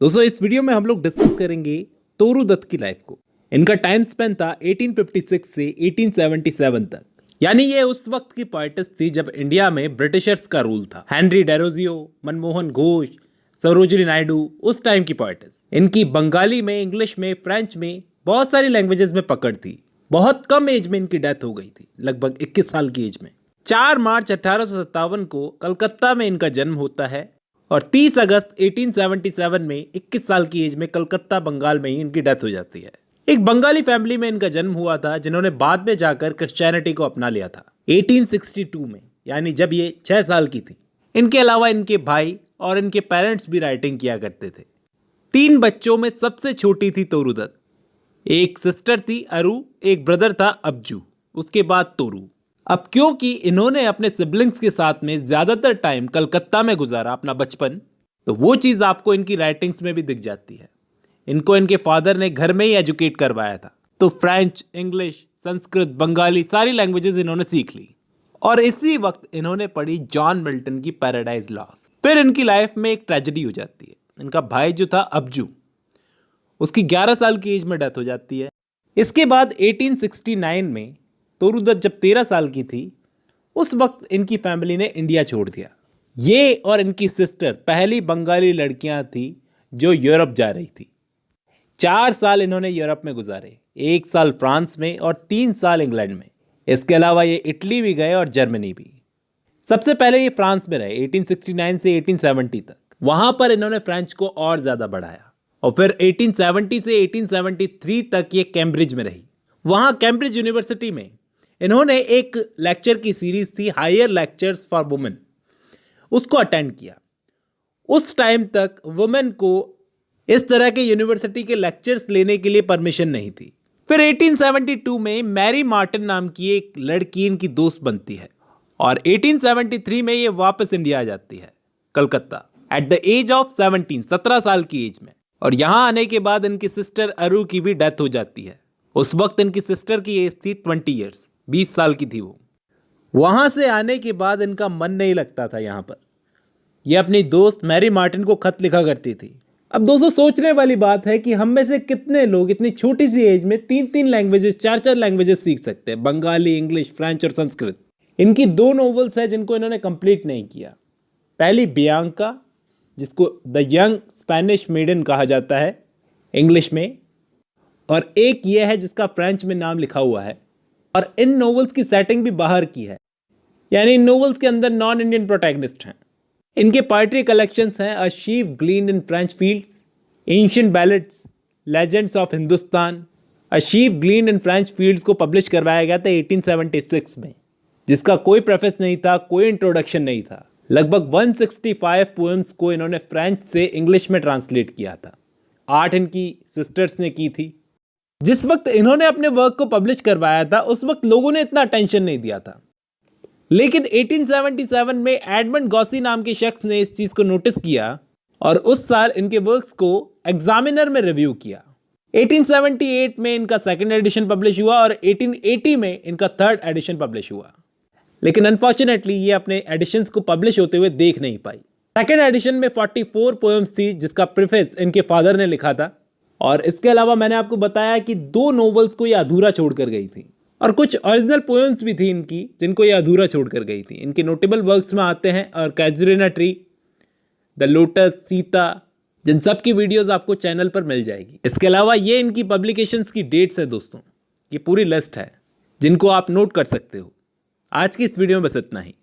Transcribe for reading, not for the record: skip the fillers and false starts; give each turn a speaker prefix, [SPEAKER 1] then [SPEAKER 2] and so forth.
[SPEAKER 1] दोस्तों इस वीडियो में हम लोग डिस्कस करेंगे तोरू दत्त की लाइफ को। इनका टाइम स्पेन था 1856 से 1877 तक, यानी ये उस वक्त की पोएटिस थी जब इंडिया में ब्रिटिशर्स का रूल था। हेनरी डेरोजियो, मनमोहन घोष, सरोजिनी नायडू उस टाइम की पोएटिस। इनकी बंगाली में, इंग्लिश में, फ्रेंच में, बहुत सारी लैंग्वेजेस में पकड़ थी। बहुत कम एज में इनकी डेथ हो गई थी, लगभग 21 साल की एज में। 4 मार्च 1857 को कलकत्ता में इनका जन्म होता है और 30 अगस्त 1877 में 21 साल की एज में कलकत्ता, बंगाल में ही इनकी डेथ हो जाती है। एक बंगाली फैमिली में इनका जन्म हुआ था जिन्होंने बाद में जाकर क्रिश्चियनिटी को अपना लिया था 1862 में, यानी जब ये 6 साल की थी। इनके अलावा इनके भाई और इनके पेरेंट्स भी राइटिंग किया करते थे। 3 बच्चों में सबसे छोटी थी तोरू दत्त। एक सिस्टर थी अरु, एक ब्रदर था अब्जू, उसके बाद तोरू। अब क्योंकि इन्होंने अपने सिबलिंग्स के साथ में ज्यादातर टाइम कलकत्ता में गुजारा अपना बचपन, तो वो चीज आपको इनकी राइटिंग्स में भी दिख जाती है। इनको इनके फादर ने घर में ही एजुकेट करवाया था, तो फ्रेंच, इंग्लिश, संस्कृत, बंगाली सारी लैंग्वेजेस इन्होंने सीख ली। और इसी वक्त इन्होंने पढ़ी जॉन मिल्टन की पैराडाइज लॉस्ट। फिर इनकी लाइफ में एक ट्रेजेडी हो जाती है। इनका भाई जो था अब्जू, उसकी 11 साल की एज में डेथ हो जाती है। इसके बाद 1869 में तोरू दत्त जब 13 साल की थी, उस वक्त इनकी फैमिली ने इंडिया छोड़ दिया। ये और इनकी सिस्टर पहली बंगाली लड़कियां थी जो यूरोप जा रही थी। 4 साल इन्होंने यूरोप में गुजारे, 1 साल फ्रांस में और 3 साल इंग्लैंड में। इसके अलावा ये इटली भी गए और जर्मनी भी। सबसे पहले ये फ्रांस में रहे 1869 से 1870 तक। वहां पर इन्होंने फ्रेंच को और ज्यादा बढ़ाया और फिर 1870 से 1873 तक ये कैम्ब्रिज में रही। वहां कैम्ब्रिज यूनिवर्सिटी में इन्होंने एक लेक्चर की सीरीज थी हायर लेक्चर्स फॉर वुमेन, उसको अटेंड किया। उस टाइम तक वुमेन को इस तरह के यूनिवर्सिटी के लेक्चर्स लेने के लिए परमिशन नहीं थी। फिर 1872 में मैरी मार्टिन नाम की एक लड़की इनकी दोस्त बनती है और 1873 में ये वापस इंडिया आ जाती है, Calcutta, at the age of 17 साल की एज में। और यहां आने के बाद इनकी सिस्टर अरु की भी डेथ हो जाती है। उस वक्त इनकी सिस्टर की एज थी 20 ईयर्स, 20 साल की थी वो। वहां से आने के बाद इनका मन नहीं लगता था यहाँ पर। ये अपनी दोस्त मैरी मार्टिन को खत लिखा करती थी। अब दोस्तों सोचने वाली बात है कि हम में से कितने लोग इतनी छोटी सी एज में 3-3 लैंग्वेजेस, 4-4 लैंग्वेजेस सीख सकते हैं, बंगाली, इंग्लिश, फ्रेंच और संस्कृत। इनकी 2 नॉवेल्स हैं जिनको इन्होंने कंप्लीट नहीं किया। पहली बियांका, जिसको द यंग स्पेनिश मेडन कहा जाता है इंग्लिश में, और एक ये है जिसका फ्रेंच में नाम लिखा हुआ है। और इन नॉवेल्स की सेटिंग भी बाहर की है, यानी इन नॉवेल्स के अंदर नॉन इंडियन प्रोटैगनिस्ट हैं। इनके पोएट्री कलेक्शंस हैं a sheaf gleaned in French fields, ancient ballads, legends of Hindustan. A sheaf gleaned in French fields को पब्लिश करवाया गया था 1876 में, जिसका कोई प्रेफेस नहीं था, कोई इंट्रोडक्शन नहीं था। लगभग 165 पोएम्स को इन्होंने फ्रेंच से इंग्लिश में ट्रांसलेट किया था। 8 इनकी सिस्टर्स ने की थी। जिस वक्त इन्होंने अपने वर्क को पब्लिश करवाया था उस वक्त लोगों ने इतना अटेंशन नहीं दिया था, लेकिन 1877 में एडमंड गॉसी नाम के शख्स ने इस चीज को नोटिस किया और उस साल इनके वर्क्स को एग्जामिनर में रिव्यू किया। 1878 में इनका 2nd एडिशन पब्लिश हुआ और 1880 में इनका 3rd एडिशन पब्लिश हुआ। लेकिन अनफॉर्चुनेटली ये अपने एडिशंस को पब्लिश होते हुए देख नहीं पाई। 2nd एडिशन में 44 पोएम्स थी जिसका प्रीफेस इनके फादर ने लिखा था। और इसके अलावा मैंने आपको बताया कि 2 नॉवेल्स को ये अधूरा छोड़कर गई थी और कुछ ओरिजिनल पोएम्स भी थी इनकी जिनको ये अधूरा छोड़कर गई थी। इनके नोटेबल वर्क्स में आते हैं और कैजुरिना ट्री, द लोटस, सीता, जिन सब की वीडियोस आपको चैनल पर मिल जाएगी। इसके अलावा ये इनकी पब्लिकेशंस की डेट्स है दोस्तों, ये पूरी लिस्ट है जिनको आप नोट कर सकते हो। आज की इस वीडियो में बस इतना ही।